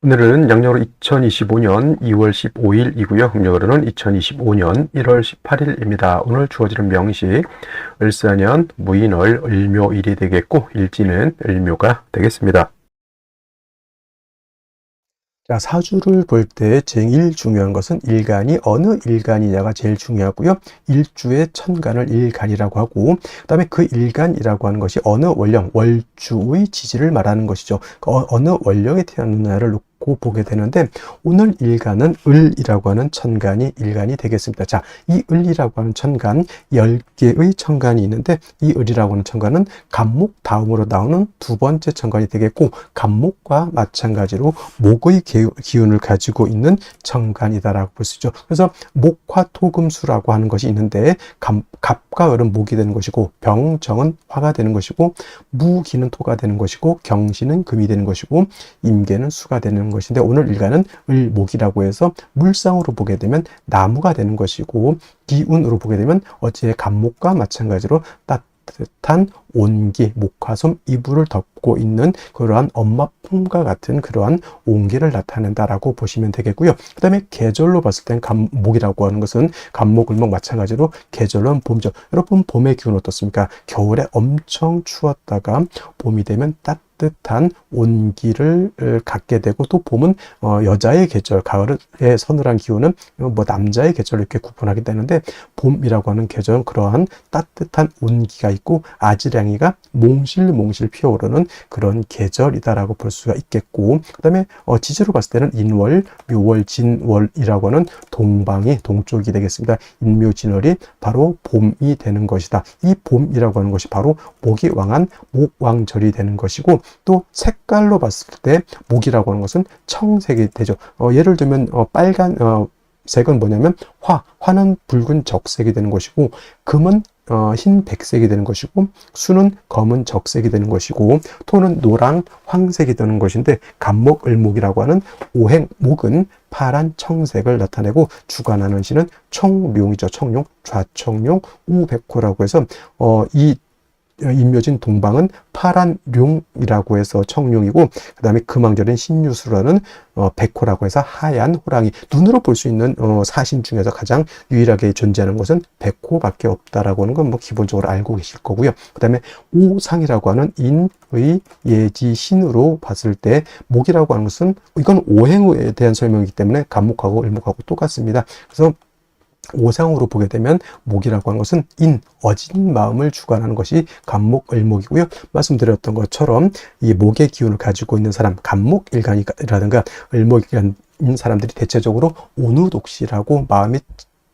오늘은 양력으로 2025년 2월 15일이고요. 음력으로는 2025년 1월 18일입니다. 오늘 주어지는 명시 을사년 무인월 을묘일이 되겠고 일지는 을묘가 되겠습니다. 자, 사주를 볼 때 제일 중요한 것은 일간이 어느 일간이냐가 제일 중요하고요. 일주의 천간을 일간이라고 하고, 그 다음에 그 일간이라고 하는 것이 어느 원령, 월주의 지지를 말하는 것이죠. 어느 원령에 태어났느냐를 놓고 보게 되는데, 오늘 일간은 을이라고 하는 천간이 일간이 되겠습니다. 자, 이 을이라고 하는 천간, 10개의 천간이 있는데, 이 을이라고 하는 천간은 간목 다음으로 나오는 두 번째 천간이 되겠고, 간목과 마찬가지로 목의 기운을 가지고 있는 천간이다라고 볼 수 있죠. 그래서 목화토금수라고 하는 것이 있는데, 갑과 을은 목이 되는 것이고, 병정은 화가 되는 것이고, 무기는 토가 되는 것이고, 경신은 금이 되는 것이고, 임계는 수가 되는 것인데, 오늘 일간은 을목이라고 해서 물상으로 보게 되면 나무가 되는 것이고, 기운으로 보게 되면 어제 간목과 마찬가지로 따뜻한 온기, 목화솜, 이불을 덮고 있는 그러한 엄마 품과 같은 그러한 온기를 나타낸다라고 보시면 되겠고요. 그 다음에 계절로 봤을 땐 간목이라고 하는 것은 간목, 을목 마찬가지로 계절은 봄이죠. 여러분 봄의 기운 어떻습니까? 겨울에 엄청 추웠다가 봄이 되면 따뜻한 온기를 갖게 되고, 또 봄은 여자의 계절, 가을의 서늘한 기운은 뭐 남자의 계절로 이렇게 구분하게 되는데, 봄이라고 하는 계절은 그러한 따뜻한 온기가 있고 아지랑이가 몽실몽실 피어오르는 그런 계절이다라고 볼 수가 있겠고, 그 다음에 지지로 봤을 때는 인월, 묘월, 진월이라고 하는 동방이 동쪽이 되겠습니다. 인묘진월이 바로 봄이 되는 것이다. 이 봄이라고 하는 것이 바로 목이 왕한 목왕절이 되는 것이고, 또 색깔로 봤을 때 목이라고 하는 것은 청색이 되죠. 예를 들면 빨간 색은 뭐냐면 화는 붉은 적색이 되는 것이고, 금은 흰 백색이 되는 것이고, 수는 검은 적색이 되는 것이고, 토는 노랑 황색이 되는 것인데, 간목 을목이라고 하는 오행목은 파란 청색을 나타내고, 주관하는 시는 청룡이죠. 청룡, 좌청룡, 우백호라고 해서 이 인묘진 동방은 파란 룡이라고 해서 청룡이고, 그 다음에 금왕절인 신유수라는 백호라고 해서 하얀 호랑이. 눈으로 볼 수 있는 사신 중에서 가장 유일하게 존재하는 것은 백호밖에 없다라고 하는 건 뭐 기본적으로 알고 계실 거고요. 그 다음에 오상이라고 하는 인의 예지 신으로 봤을 때 목이라고 하는 것은, 이건 오행에 대한 설명이기 때문에 간목하고 을목하고 똑같습니다. 그래서 오상으로 보게 되면 목이라고 하는 것은 어진 마음을 주관하는 것이 간목, 을목이고요. 말씀드렸던 것처럼 이 목의 기운을 가지고 있는 사람, 간목 일간이라든가 을목 일간인 사람들이 대체적으로 온우독시라고 마음이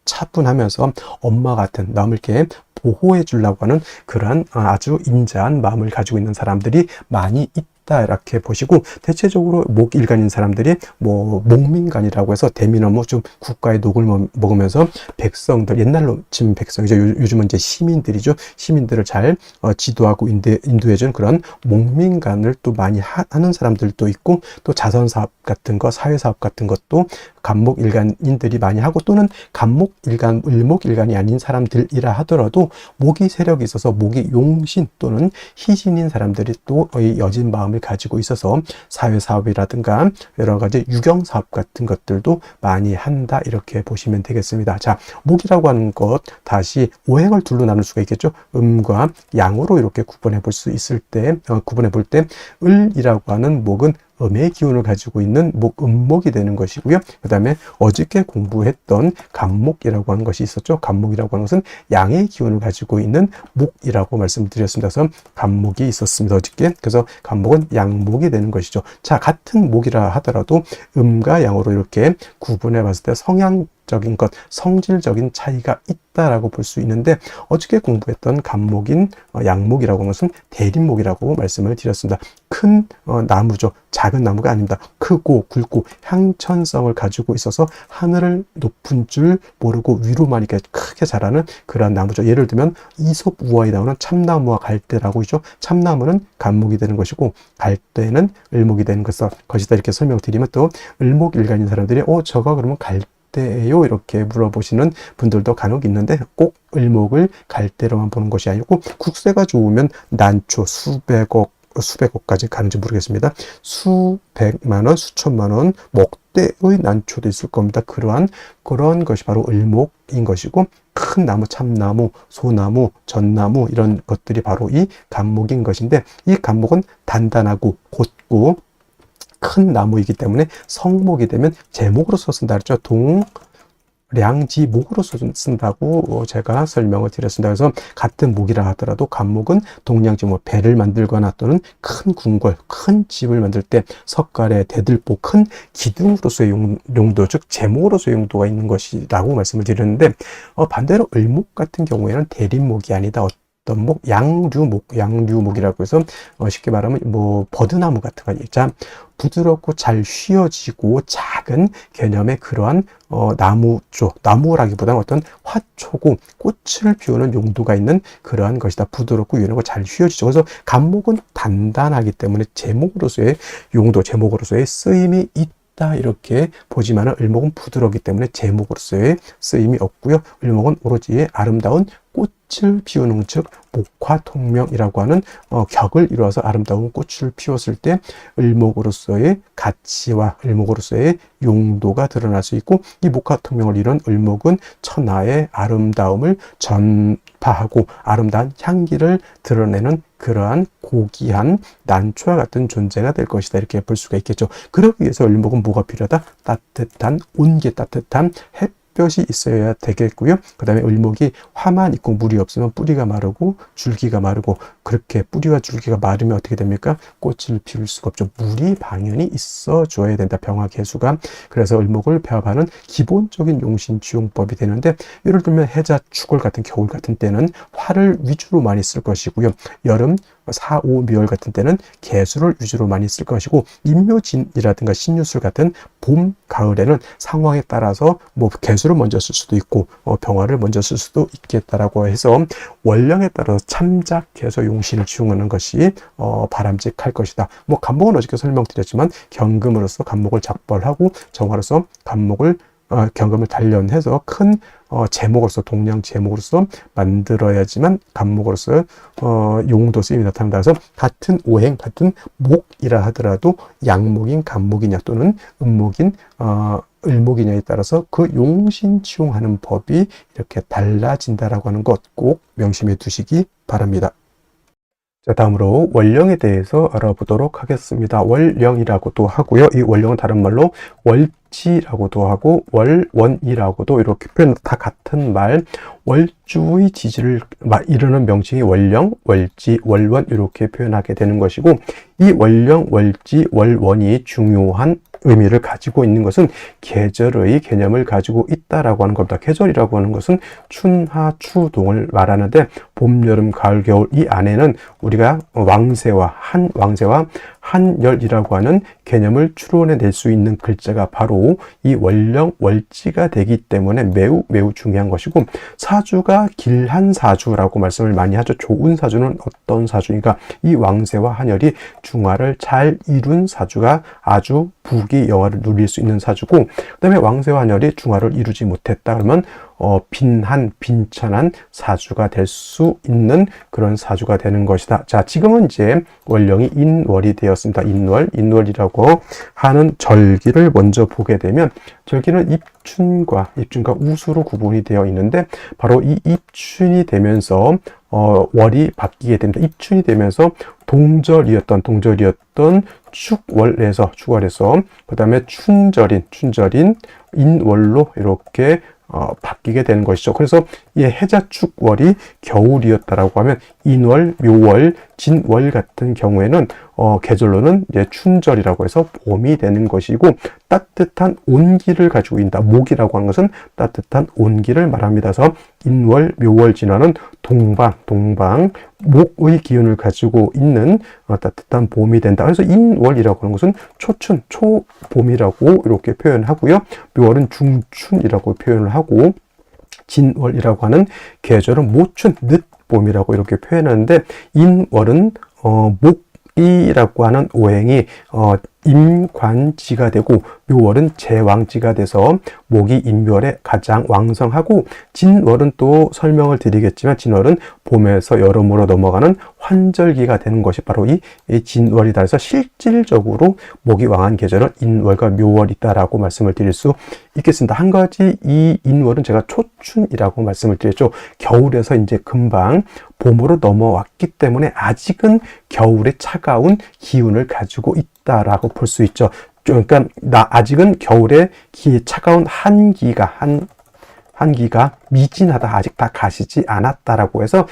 차분하면서 엄마 같은, 남을 이렇게 보호해 주려고 하는 그러한 아주 인자한 마음을 가지고 있는 사람들이 많이 있다, 이렇게 보시고, 대체적으로 목일간인 사람들이 뭐 목민간이라고 해서 대민어무 좀 국가의 녹을 먹으면서 백성들, 옛날로 치면 백성이죠. 요즘은 이제 시민들이죠. 시민들을 잘 지도하고 인도해준 그런 목민간을 또 많이 하는 사람들도 있고, 또 자선사업 같은 거, 사회사업 같은 것도 간목 일간인들이 많이 하고, 또는 간목 일간, 을목 일간이 아닌 사람들이라 하더라도 목이 세력이 있어서 목이 용신 또는 희신인 사람들이 또 여진 마음을 가지고 있어서 사회사업이라든가 여러 가지 유경사업 같은 것들도 많이 한다, 이렇게 보시면 되겠습니다. 자, 목이라고 하는 것 다시 오행을 둘로 나눌 수가 있겠죠. 음과 양으로 이렇게 구분해 볼 수 있을 때, 구분해 볼 때 을이라고 하는 목은 음의 기운을 가지고 있는 음목이 되는 것이고요. 그 다음에 어저께 공부했던 간목이라고 하는 것이 있었죠. 간목이라고 하는 것은 양의 기운을 가지고 있는 목이라고 말씀드렸습니다. 그래서 간목이 있었습니다, 어저께. 그래서 간목은 양목이 되는 것이죠. 자, 같은 목이라 하더라도 음과 양으로 이렇게 구분해 봤을 때 성향적인 것, 성질적인 차이가 있다라고 볼 수 있는데, 어저께 공부했던 간목인 양목이라고 하는 것은 대립목이라고 말씀을 드렸습니다. 큰 나무죠. 작은 나무가 아닙니다. 크고 굵고 향천성을 가지고 있어서 하늘을 높은 줄 모르고 위로만 이렇게 크게 자라는 그런 나무죠. 예를 들면 이솝 우화에 나오는 참나무와 갈대라고 있죠. 참나무는 간목이 되는 것이고, 갈대는 을목이 되는 것이다, 이렇게 설명드리면, 또 을목 일간인 사람들이 저거 그러면 갈대예요, 이렇게 물어보시는 분들도 간혹 있는데, 꼭 을목을 갈대로만 보는 것이 아니고, 국세가 좋으면 난초 수백억, 수백억까지 가는지 모르겠습니다. 수백만 원, 수천만 원, 목대의 난초도 있을 겁니다. 그런 것이 바로 을목인 것이고, 큰 나무, 참나무, 소나무, 전나무 이런 것들이 바로 이 간목인 것인데, 이 간목은 단단하고 곧고 큰 나무이기 때문에 성목이 되면 제목으로서 쓴다 그랬죠. 동량지목으로서 쓴다고 제가 설명을 드렸습니다. 그래서 같은 목이라 하더라도 간목은 동량지목, 배를 만들거나 또는 큰 궁궐, 큰 집을 만들 때 석가래, 대들보, 큰 기둥으로서의 용도, 즉 제목으로서의 용도가 있는 것이라고 말씀을 드렸는데, 반대로 을목 같은 경우에는 대립목이 아니다. 어떤 목, 양류목이라고 해서 쉽게 말하면 뭐 버드나무 같은 거. 자, 부드럽고 잘 휘어지고 작은 개념의 그러한 나무라기보다는 어떤 화초고 꽃을 피우는 용도가 있는 그러한 것이다. 부드럽고 유연하고 잘 휘어지죠. 그래서 간목은 단단하기 때문에 제목으로서의 용도, 제목으로서의 쓰임이 있다, 이렇게 보지만은 을목은 부드럽기 때문에 제목으로서의 쓰임이 없고요. 을목은 오로지 아름다운 꽃을 피우는, 즉 목화통명이라고 하는 격을 이루어서 아름다운 꽃을 피웠을 때 을목으로서의 가치와 을목으로서의 용도가 드러날 수 있고, 이 목화통명을 이룬 을목은 천하의 아름다움을 전파하고 아름다운 향기를 드러내는 그러한 고귀한 난초와 같은 존재가 될 것이다, 이렇게 볼 수가 있겠죠. 그러기 위해서 을목은 뭐가 필요하다? 따뜻한 온기, 따뜻한 햇볕이 있어야 되겠고요. 그 다음에 을목이 화만 있고 물이 없으면 뿌리가 마르고 줄기가 마르고, 그렇게 뿌리와 줄기가 마르면 어떻게 됩니까? 꽃을 피울 수가 없죠. 물이 당연히 있어 줘야 된다, 병화개수가. 그래서 을목을 배합하는 기본적인 용신지용법이 되는데, 예를 들면 해자, 축월 같은 겨울 같은 때는 화를 위주로 많이 쓸 것이고요. 여름, 사오미월 같은 때는 개수를 위주로 많이 쓸 것이고, 임묘진이라든가 신유술 같은 봄, 가을에는 상황에 따라서 뭐 개수를 먼저 쓸 수도 있고 병화를 먼저 쓸 수도 있겠다라고 해서 원령에 따라서 참작해서 용신을 지용하는 것이 바람직할 것이다. 뭐 간목은 어저께 설명드렸지만 경금으로서 간목을 작벌하고 정화로서 간목을 경금을 단련해서 큰 제목으로서, 동량 제목으로서 만들어야지만 간목으로서 용도 쓰임이 나타난다. 그래서 같은 오행, 같은 목이라 하더라도 양목인 간목이냐 또는 음목인 을목이냐에 따라서 그 용신치용하는 법이 이렇게 달라진다라고 하는 것 꼭 명심해 두시기 바랍니다. 자, 다음으로 원령에 대해서 알아보도록 하겠습니다. 월령이라고도 하고요. 이 월령은 다른 말로 월지라고도 하고 월원이라고도 이렇게 표현, 다 같은 말, 월주의 지지를 이루는 명칭이 월령, 월지, 월원 이렇게 표현하게 되는 것이고, 이 월령, 월지, 월원이 중요한 의미를 가지고 있는 것은 계절의 개념을 가지고 있다라고 하는 겁니다. 계절이라고 하는 것은 춘하, 추동을 말하는데, 봄, 여름, 가을, 겨울 이 안에는 우리가 왕세와 한열이라고 하는 개념을 추론해낼 수 있는 글자가 바로 이 월령, 월지가 되기 때문에 매우 중요한 것이고, 사주가 길한 사주라고 말씀을 많이 하죠. 좋은 사주는 어떤 사주인가? 이 왕세와 한열이 중화를 잘 이룬 사주가 아주 부귀 영화를 누릴 수 있는 사주고, 그 다음에 왕세와 한열이 중화를 이루지 못했다 그러면 빈천한 사주가 될 수 있는 그런 사주가 되는 것이다. 자, 지금은 이제 월령이 인월이 되었습니다. 인월이라고 하는 절기를 먼저 보게 되면, 절기는 입춘과 우수로 구분이 되어 있는데, 바로 이 입춘이 되면서 월이 바뀌게 됩니다. 입춘이 되면서 동절이었던 축월에서 그 다음에 춘절인 인월로 이렇게 바뀌게 되는 것이죠. 그래서 이 해자축월이 겨울이었다라고 하면 인월, 묘월, 진월 같은 경우에는 계절로는 이제 춘절이라고 해서 봄이 되는 것이고, 따뜻한 온기를 가지고 있다. 목이라고 하는 것은 따뜻한 온기를 말합니다. 그래서 인월, 묘월, 진월은 동방, 목의 기운을 가지고 있는 따뜻한 봄이 된다. 그래서 인월이라고 하는 것은 초춘, 초봄이라고 이렇게 표현하고요. 묘월은 중춘이라고 표현을 하고, 진월이라고 하는 계절은 모춘, 늦봄이라고 이렇게 표현하는데, 인월은 목이라고 하는 오행이 임관지가 되고 묘월은 제왕지가 돼서 목이 인묘월에 가장 왕성하고, 진월은 또 설명을 드리겠지만 진월은 봄에서 여름으로 넘어가는 환절기가 되는 것이 바로 이 진월이다. 그래서 실질적으로 목이 왕한 계절은 인월과 묘월이다라고 말씀을 드릴 수 있겠습니다. 한 가지, 이 인월은 제가 초춘이라고 말씀을 드렸죠. 겨울에서 이제 금방 봄으로 넘어왔기 때문에 아직은 겨울의 차가운 기운을 가지고 있다라고 볼 수 있죠. 그러니까 아직은 겨울에 차가운 한기가 미진하다, 아직 다 가시지 않았다라고 해서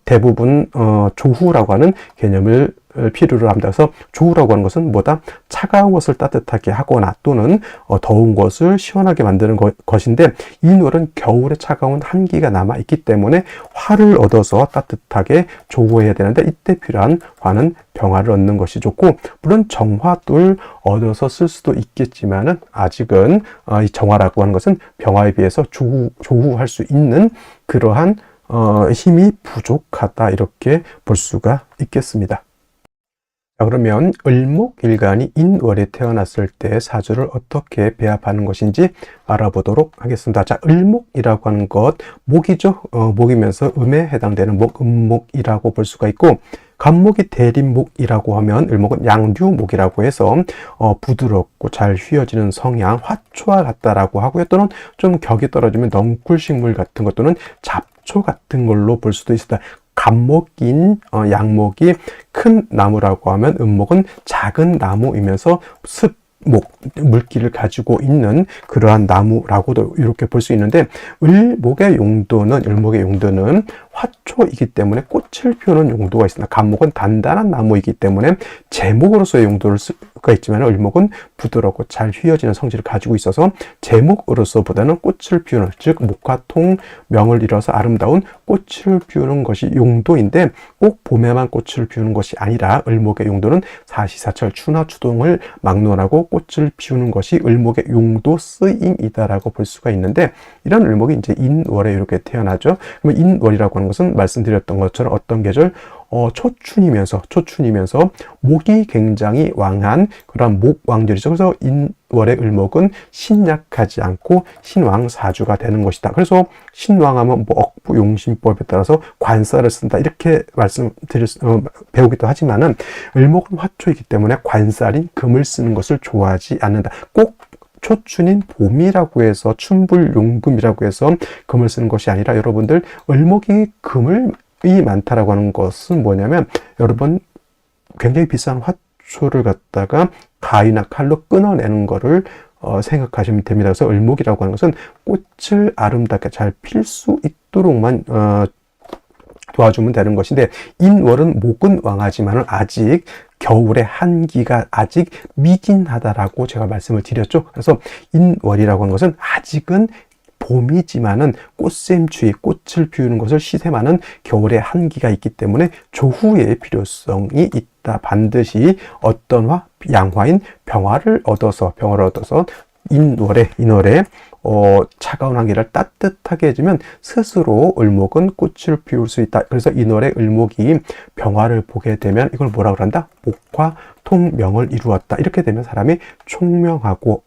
대부분 조후라고 하는 개념을 필요로 합니다. 그래서 조후라고 하는 것은 뭐다? 차가운 것을 따뜻하게 하거나 또는 더운 것을 시원하게 만드는 것인데, 인월은 겨울에 차가운 한기가 남아있기 때문에 화를 얻어서 따뜻하게 조후해야 되는데, 이때 필요한 화는 병화를 얻는 것이 좋고, 물론 정화도 얻어서 쓸 수도 있겠지만은 아직은 이 정화라고 하는 것은 병화에 비해서 조후할 수 있는 그러한 힘이 부족하다, 이렇게 볼 수가 있겠습니다. 자, 그러면 을목일간이 인월에 태어났을 때 사주를 어떻게 배합하는 것인지 알아보도록 하겠습니다. 자, 을목이라고 하는 것, 목이죠. 목이면서 음에 해당되는 목, 음목이라고 볼 수가 있고, 간목이 대림목이라고 하면 을목은 양류목이라고 해서 부드럽고 잘 휘어지는 성향, 화초와 같다라고 하고요. 또는 좀 격이 떨어지면 넝쿨식물 같은 것 또는 잡초 같은 걸로 볼 수도 있습니다. 간목인 양목이 큰 나무라고 하면 음목은 작은 나무이면서 물기를 가지고 있는 그러한 나무라고도 이렇게 볼 수 있는데, 을목의 용도는 화초이기 때문에 꽃을 피우는 용도가 있습니다. 간목은 단단한 나무이기 때문에 제목으로서의 용도를 수가 있지만, 을목은 부드럽고 잘 휘어지는 성질을 가지고 있어서 제목으로서보다는 꽃을 피우는, 즉 목화통명을 이뤄서 아름다운 꽃을 피우는 것이 용도인데, 꼭 봄에만 꽃을 피우는 것이 아니라 을목의 용도는 사시사철 추나추동을 막론하고 꽃을 피우는 것이 을목의 용도 쓰임이다라고 볼 수가 있는데, 이런 을목이 이제 인월에 이렇게 태어나죠. 그러면 인월이라고 하는 것은 말씀드렸던 것처럼 어떤 계절? 초춘이면서 목이 굉장히 왕한 그런 목왕절이죠. 그래서 인월의 을목은 신약하지 않고 신왕사주가 되는 것이다. 그래서 신왕하면 억부용신법에 따라서 관사를 쓴다, 이렇게 배우기도 하지만은, 을목은 화초이기 때문에 관살인 금을 쓰는 것을 좋아하지 않는다. 꼭 초춘인 봄이라고 해서 춘불용금이라고 해서 금을 쓰는 것이 아니라, 여러분들 을목이 금을 많다라고 하는 것은 뭐냐면, 여러분 굉장히 비싼 화초를 갖다가 가위나 칼로 끊어내는 거를 생각하시면 됩니다. 그래서 을목이라고 하는 것은 꽃을 아름답게 잘 필 수 있도록만 도와주면 되는 것인데, 인월은 목은 왕하지만 아직 겨울의 한기가 아직 미진하다라고 제가 말씀을 드렸죠. 그래서 인월이라고 하는 것은 아직은 봄이지만은 꽃샘추위, 꽃을 피우는 것을 시샘하는 겨울의 한기가 있기 때문에 조후의 필요성이 있다. 반드시 어떤 양화인 병화를 얻어서 인월에 차가운 한기를 따뜻하게 해주면 스스로 을목은 꽃을 피울 수 있다. 그래서 인월에 을목이 병화를 보게 되면 이걸 뭐라 그런다? 목화 통명을 이루었다. 이렇게 되면 사람이 총명하고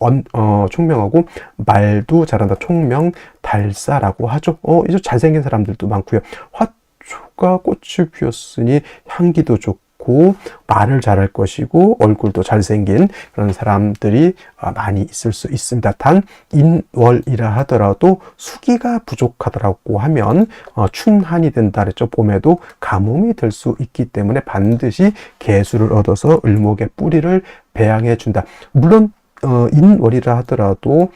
말도 잘한다. 총명달사라고 하죠. 이제 잘생긴 사람들도 많고요. 화초가 꽃을 피웠으니 향기도 좋고 말을 잘할 것이고 얼굴도 잘생긴 그런 사람들이 많이 있을 수 있습니다. 단 인월이라 하더라도 수기가 부족하더라고 하면 춘한이 된다 그랬죠. 봄에도 가뭄이 될 수 있기 때문에 반드시 개수를 얻어서 을목의 뿌리를 배양해 준다. 물론 인월이라 하더라도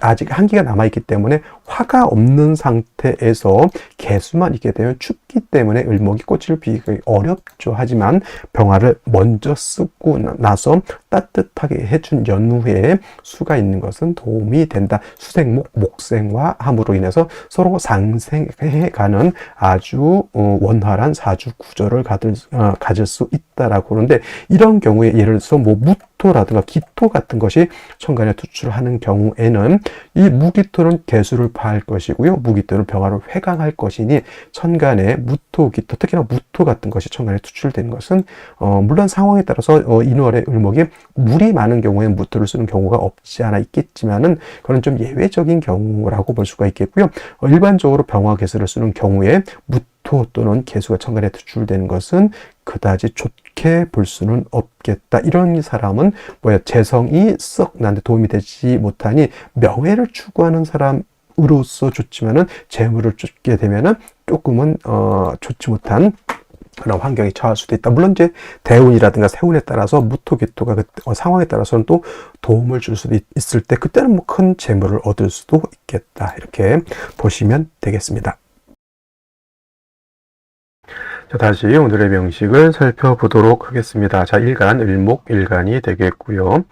아직 한기가 남아있기 때문에 화가 없는 상태에서 개수만 있게 되면 춥기 때문에 을목이 꽃을 피우기 어렵죠. 하지만 병화를 먼저 쓰고 나서 따뜻하게 해준 연후에 수가 있는 것은 도움이 된다. 수생목, 목생화함으로 인해서 서로 상생해가는 아주 원활한 사주 구조를 가질 수 있다라고 그러는데, 이런 경우에 예를 들어서 무토라든가 기토 같은 것이 천간에 투출하는 경우에 애는 이 무기토는 개수를 파할 것이고요. 무기토는 병화를 회강할 것이니 천간에 무토, 기토, 특히나 무토 같은 것이 천간에 투출되는 것은 물론 상황에 따라서 인월의 을목이 물이 많은 경우에 무토를 쓰는 경우가 없지 않아 있겠지만은 그건 좀 예외적인 경우라고 볼 수가 있겠고요. 일반적으로 병화 개수를 쓰는 경우에 무토 또는 개수가 천간에 투출되는 것은 그다지 좋게 볼 수는 없겠다. 이런 사람은 재성이 썩 나한테 도움이 되지 못하니 명예를 추구하는 사람으로서 좋지만은 재물을 쫓게 되면은 조금은 좋지 못한 그런 환경에 처할 수도 있다. 물론 이제 대운이라든가 세운에 따라서 무토기토가 상황에 따라서는 또 도움을 줄 수도 있을 때 그때는 뭐 큰 재물을 얻을 수도 있겠다. 이렇게 보시면 되겠습니다. 자, 다시 오늘의 명식을 살펴보도록 하겠습니다. 자, 일간, 을목일간이 되겠고요.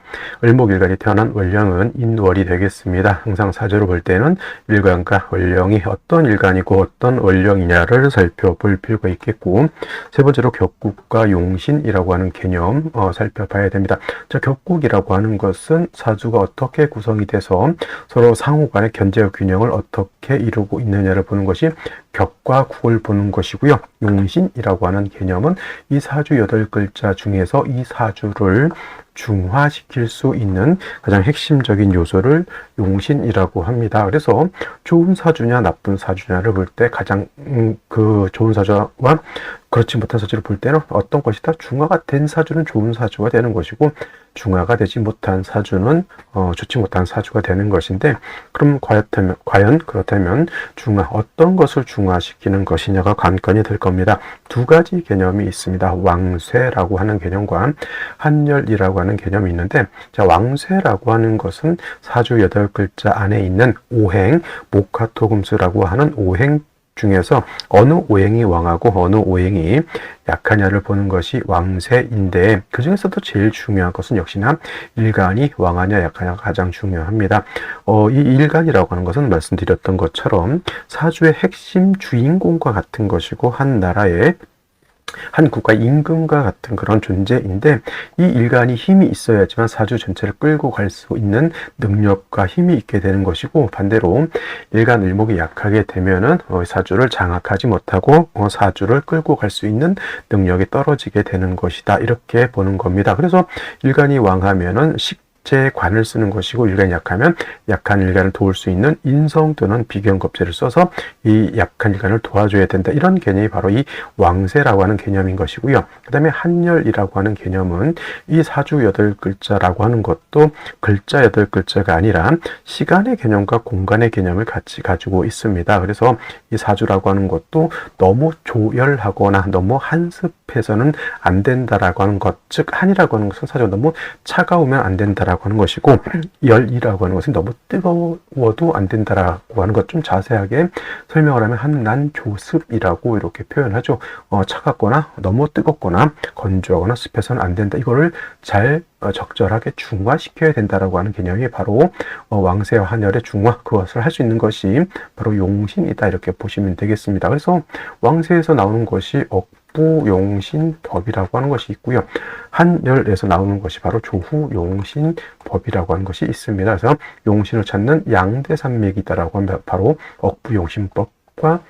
을목일간이 태어난 월령은 인월이 되겠습니다. 항상 사주로 볼 때는 일간과 월령이 어떤 일간이고 어떤 월령이냐를 살펴볼 필요가 있겠고, 세 번째로 격국과 용신이라고 하는 개념 살펴봐야 됩니다. 자, 격국이라고 하는 것은 사주가 어떻게 구성이 돼서 서로 상호 간의 견제와 균형을 어떻게 이루고 있느냐를 보는 것이 격과 국을 보는 것이고요. 용신이라고 하는 개념은 이 사주 8글자 중에서 이 사주를 중화시킬 수 있는 가장 핵심적인 요소를 용신이라고 합니다. 그래서 좋은 사주냐 나쁜 사주냐를 볼 때 가장 그 좋은 사주와 그렇지 못한 사주를 볼 때는 어떤 것이다? 중화가 된 사주는 좋은 사주가 되는 것이고 중화가 되지 못한 사주는 좋지 못한 사주가 되는 것인데, 그럼 과연 그렇다면 어떤 것을 중화시키는 것이냐가 관건이 될 겁니다. 두 가지 개념이 있습니다. 왕쇠라고 하는 개념과 한열이라고 하는 개념이 있는데, 자, 왕쇠라고 하는 것은 사주 8글자 안에 있는 오행, 목화토금수라고 하는 오행 중에서 어느 오행이 왕하고 어느 오행이 약하냐를 보는 것이 왕세인데, 그 중에서도 제일 중요한 것은 역시나 일간이 왕하냐 약하냐가 가장 중요합니다. 이 일간이라고 하는 것은 말씀드렸던 것처럼 사주의 핵심 주인공과 같은 것이고 한 나라의 한 국가 임금과 같은 그런 존재인데, 이 일간이 힘이 있어야지만 사주 전체를 끌고 갈 수 있는 능력과 힘이 있게 되는 것이고, 반대로 일간 을목이 약하게 되면은 사주를 장악하지 못하고 사주를 끌고 갈 수 있는 능력이 떨어지게 되는 것이다. 이렇게 보는 겁니다. 그래서 일간이 왕하면은 관을 쓰는 것이고, 일간이 약하면 약한 일간을 도울 수 있는 인성 또는 비견겁제를 써서 이 약한 일간을 도와줘야 된다. 이런 개념이 바로 이 왕세라고 하는 개념인 것이고요. 그 다음에 한열이라고 하는 개념은 이 사주 8글자라고 하는 것도 글자 8글자가 아니라 시간의 개념과 공간의 개념을 같이 가지고 있습니다. 그래서 이 사주라고 하는 것도 너무 조열하거나 너무 한습해서는 안 된다라고 하는 것, 즉 한이라고 하는 것은 사주가 너무 차가우면 안 된다라고 하는 것이고, 열이라고 하는 것은 너무 뜨거워도 안 된다라고 하는 것, 좀 자세하게 설명을 하면 한난조습이라고 이렇게 표현하죠. 차갑거나 너무 뜨겁거나 건조하거나 습해서는 안 된다. 이거를 잘 적절하게 중화시켜야 된다라고 하는 개념이 바로 왕세와 한열의 중화, 그것을 할 수 있는 것이 바로 용신이다. 이렇게 보시면 되겠습니다. 그래서 왕세에서 나오는 것이 조후용신법이라고 하는 것이 있고요. 한열에서 나오는 것이 바로 조후용신법이라고 하는 것이 있습니다. 그래서 용신을 찾는 양대산맥이다라고 하면 바로 억부용신법과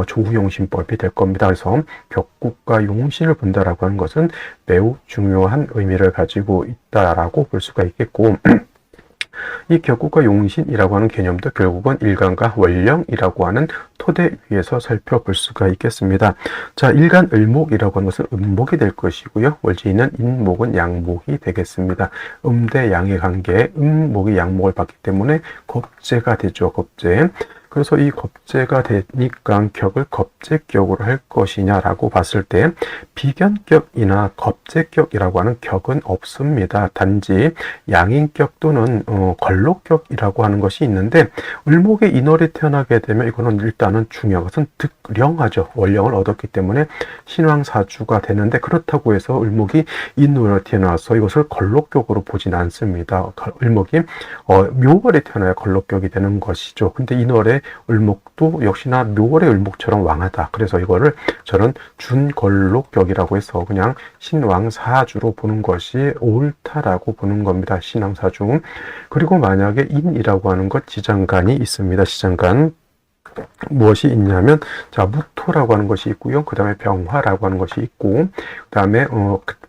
조후용신법이 될 겁니다. 그래서 격국과 용신을 본다라고 하는 것은 매우 중요한 의미를 가지고 있다라고 볼 수가 있겠고, 이 격국과 용신이라고 하는 개념도 결국은 일간과 월령이라고 하는 토대 위에서 살펴볼 수가 있겠습니다. 자, 일간 을목이라고 하는 것은 음목이 될 것이고요. 월지는 인목은 양목이 되겠습니다. 대 양의 관계, 음목이 양목을 받기 때문에 겁재가 되죠. 겁재. 그래서 이 겁재가 되니까 격을 겁재격으로 할 것이냐라고 봤을 때 비견격이나 겁재격이라고 하는 격은 없습니다. 단지 양인격 또는 걸록격이라고 하는 것이 있는데, 을목의 인월이 태어나게 되면 이거는 일단은 중요한 것은 득령하죠. 월령을 얻었기 때문에 신왕사주가 되는데, 그렇다고 해서 을목이 인월에 태어나서 이것을 걸록격으로 보진 않습니다. 을목이 묘월에 태어나야 걸록격이 되는 것이죠. 근데 인월에 인월의 을목도 역시나 묘월의 을목처럼 왕하다. 그래서 이거를 저는 준걸록격이라고 해서 그냥 신왕사주로 보는 것이 옳다라고 보는 겁니다. 신왕사주. 그리고 만약에 인이라고 하는 것 지장간이 있습니다. 지장간. 무엇이 있냐면, 자, 무토라고 하는 것이 있고요. 그 다음에 병화라고 하는 것이 있고, 그 다음에,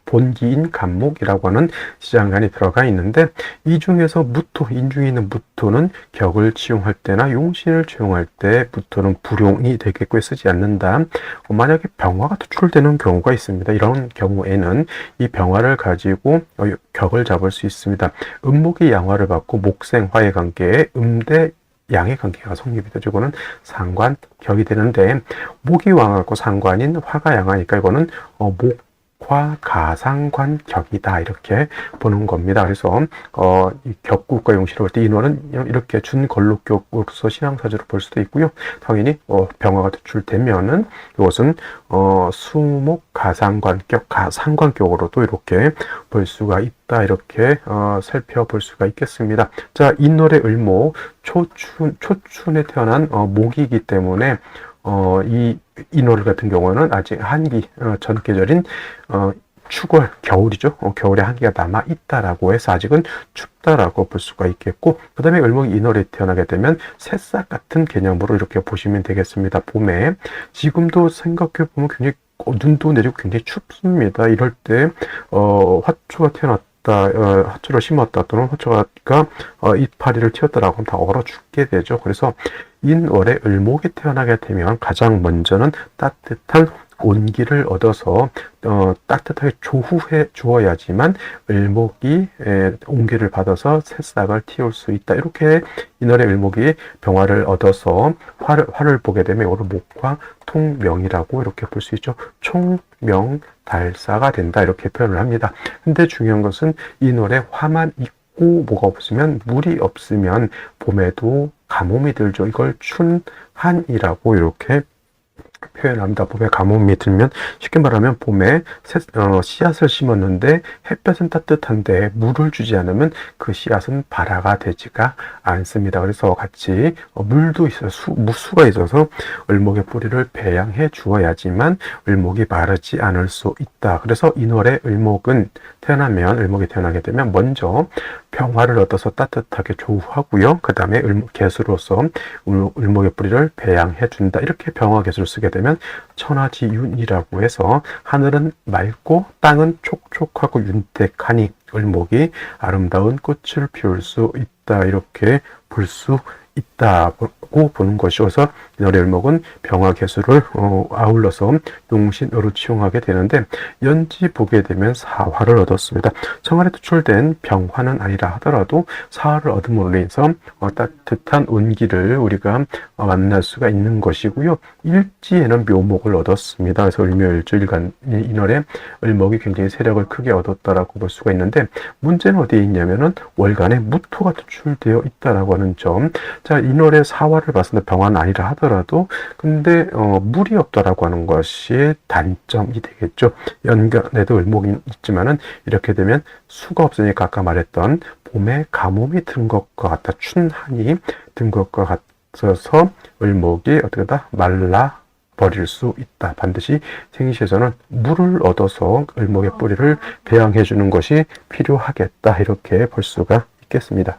본기인 간목이라고 하는 지장간이 들어가 있는데, 이 중에서 무토, 인중에 있는 무토는 격을 치용할 때나 용신을 치용할 때 무토는 불용이 되겠고 쓰지 않는다. 만약에 병화가 투출되는 경우가 있습니다. 이런 경우에는 이 병화를 가지고 격을 잡을 수 있습니다. 음목이 양화를 받고 목생화의 관계에 음대 양의 관계가 성립이 되죠. 이거는 상관격이 되는데, 목이 왕하고 상관인 화가 양하니까 이거는 목화 가상관격이다 이렇게 보는 겁니다. 그래서 이 격국과 용시를 볼 때 인월은 이렇게 준걸록격으로서 신앙사주로 볼 수도 있고요. 당연히 병화가 투출되면은 이것은 수목 가상관격, 가상관격으로도 이렇게 볼 수가 있다. 이렇게 살펴볼 수가 있겠습니다. 자, 인월의 을목, 초춘에 태어난 목이기 때문에 이 인월 같은 경우는 아직 한기, 전 계절인 축월, 겨울이죠. 겨울에 한기가 남아 있다라고 해서 아직은 춥다라고 볼 수가 있겠고, 그 다음에 을목이 인월에 태어나게 되면 새싹 같은 개념으로 이렇게 보시면 되겠습니다. 봄에 지금도 생각해 보면 굉장히 눈도 내리고 굉장히 춥습니다. 이럴 때 화초가 태어났다, 화초를 심었다 또는 화초가 이파리를 틔웠다라고 하면 다 얼어 죽게 되죠. 그래서 인월에 을목이 태어나게 되면 가장 먼저는 따뜻한 온기를 얻어서 따뜻하게 조후해 주어야지만 을목이 온기를 받아서 새싹을 틔울 수 있다. 이렇게 인월의 을목이 병화를 얻어서 화를 보게 되면 이거를 목화 통명이라고 이렇게 볼 수 있죠. 총명 달사가 된다 이렇게 표현을 합니다. 근데 중요한 것은 인월에 화만 있고 뭐가 없으면, 물이 없으면 봄에도 가뭄이 들죠. 이걸 춘한이라고 이렇게 표현합니다. 봄에 가뭄이 들면, 쉽게 말하면 봄에 씨앗을 심었는데 햇볕은 따뜻한데 물을 주지 않으면 그 씨앗은 발화가 되지가 않습니다. 그래서 같이 물도 있어요. 무수가 있어서 을목의 뿌리를 배양해 주어야지만 을목이 마르지 않을 수 있다. 그래서 인월에 을목은 을목이 태어나게 되면 먼저 병화를 얻어서 따뜻하게 조우하고요. 그 다음에 개수로서 을목의 뿌리를 배양해 준다. 이렇게 병화 개수를 쓰게 되면 천하지윤이라고 해서 하늘은 맑고 땅은 촉촉하고 윤택하니 을목이 아름다운 꽃을 피울 수 있다. 이렇게 볼 수 있다고 보는 것이어서 인월의 을목은 병화 개수를 아울러서 용신으로 치용하게 되는데, 연지 보게 되면 사화를 얻었습니다. 정활에 투출된 병화는 아니라 하더라도 사화를 얻음으로 인해서 따뜻한 온기를 우리가 만날 수가 있는 것이고요. 일지에는 묘목을 얻었습니다. 그래서 을묘일주 인월에 을목이 굉장히 세력을 크게 얻었다라고 볼 수가 있는데, 문제는 어디에 있냐면은 월간에 무토가 투출되어 있다라고 하는 점. 자, 인월에 사화를 봤습니다. 병화는 아니라 하더라도 근데 물이 없다라고 하는 것이 단점이 되겠죠. 연간에도 을목이 있지만은 이렇게 되면 수가 없으니까 아까 말했던 봄에 가뭄이 든 것과 같다, 춘한이 든 것과 같아서 을목이 어떻게다 말라 버릴 수 있다. 반드시 생시에서는 물을 얻어서 을목의 뿌리를 배양해 주는 것이 필요하겠다. 이렇게 볼 수가 있겠습니다.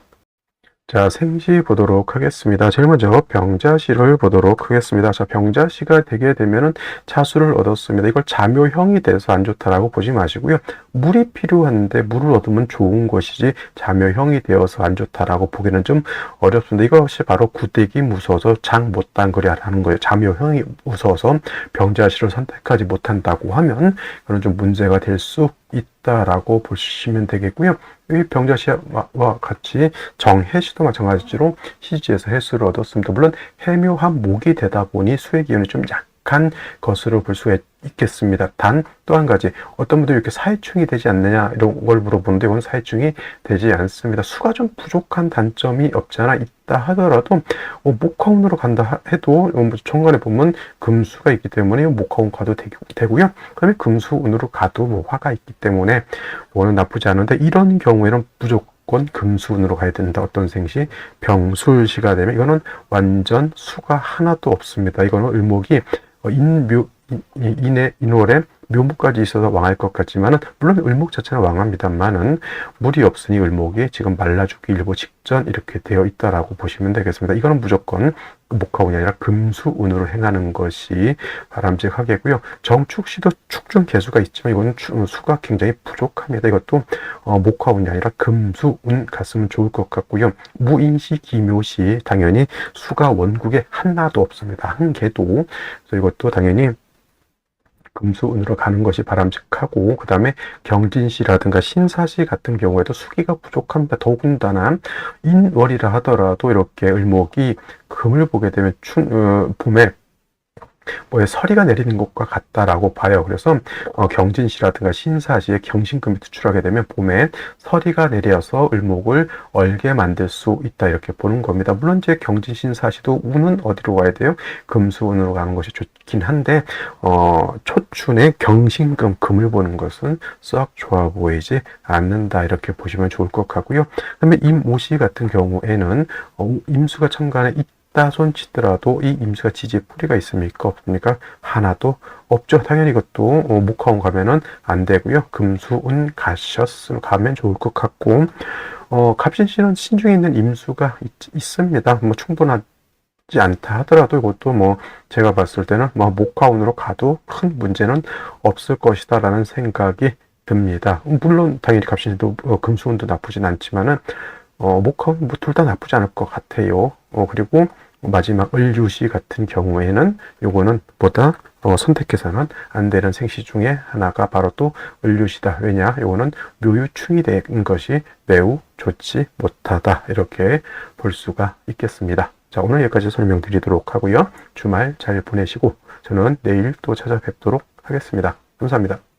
자, 생시 보도록 하겠습니다. 제일 먼저 병자시를 보도록 하겠습니다. 자, 병자시가 되게 되면은 자수를 얻었습니다. 이걸 자묘형이 돼서 안 좋다라고 보지 마시고요. 물이 필요한데 물을 얻으면 좋은 것이지 자묘형이 되어서 안 좋다라고 보기는 좀 어렵습니다. 이것이 바로 구대기 무서워서 장 못 담그랴라는 거예요. 자묘형이 무서워서 병자시를 선택하지 못한다고 하면 그런 좀 문제가 될 수 있다라고 보시면 되겠고요. 이 병자시와 같이 정해시도 마찬가지로 시지에서 해수를 얻었습니다. 물론 해묘한 목이 되다 보니 수의 기운이 좀 약한 것으로 볼 수가 있겠습니다. 단 또 한 가지, 어떤 분들이 이렇게 사회충이 되지 않느냐 이런 걸 물어보는데 이건 사회충이 되지 않습니다. 수가 좀 부족한 단점이 없지 않아 있다 하더라도 목화운으로 간다 해도 천간에 보면 금수가 있기 때문에 목화운 가도 되고요. 그다음에 금수운으로 가도 화가 있기 때문에 뭐는 나쁘지 않은데, 이런 경우에는 무조건 무조건 금수운으로 가야 된다. 어떤 생시? 병술시가 되면 이거는 완전 수가 하나도 없습니다. 이거는 을목이 인월에 묘목까지 있어서 왕할 것 같지만은, 물론 을목 자체는 왕합니다만은 물이 없으니 을목이 지금 말라주기 일보 직전 이렇게 되어 있다라고 보시면 되겠습니다. 이거는 무조건 목화운이 아니라 금수운으로 행하는 것이 바람직하겠고요. 정축시도 축중 개수가 있지만 이거는 수가 굉장히 부족합니다. 이것도 목화운이 아니라 금수운 갔으면 좋을 것 같고요. 무인시 기묘시 당연히 수가 원국에 하나도 없습니다. 한 개도. 그래서 이것도 당연히 금수운으로 가는 것이 바람직하고, 그 다음에 경진시라든가 신사시 같은 경우에도 수기가 부족합니다. 더군다나 인월이라 하더라도 이렇게 을목이 금을 보게 되면 봄에 서리가 내리는 것과 같다라고 봐요. 그래서 경진시라든가 신사시에 경신금이 투출하게 되면 봄에 서리가 내려서 을목을 얼게 만들 수 있다, 이렇게 보는 겁니다. 물론 이제 경진, 신사시도 운은 어디로 가야 돼요? 금수운으로 가는 것이 좋긴 한데 초춘에 경신금, 금을 보는 것은 썩 좋아 보이지 않는다, 이렇게 보시면 좋을 것 같고요. 그다음에 임오시 같은 경우에는 임수가 천간에 손 치더라도 이 임수가 지지에 뿌리가 있습니까? 없습니까? 하나도 없죠. 당연히 이것도 목화운 가면은 안 되고요. 금수운 가면 좋을 것 같고, 갑신씨는 신중에 있는 임수가 있습니다. 충분하지 않다 하더라도 이것도 제가 봤을 때는 목화운으로 가도 큰 문제는 없을 것이다라는 생각이 듭니다. 물론 당연히 갑신씨도 금수운도 나쁘진 않지만은 목화운 둘 다 나쁘지 않을 것 같아요. 그리고 마지막 을유시 같은 경우에는 요거는 보다 선택해서는 안 되는 생시 중에 하나가 바로 또 을유시다. 왜냐? 요거는 묘유충이 된 것이 매우 좋지 못하다, 이렇게 볼 수가 있겠습니다. 자, 오늘 여기까지 설명드리도록 하고요. 주말 잘 보내시고 저는 내일 또 찾아뵙도록 하겠습니다. 감사합니다.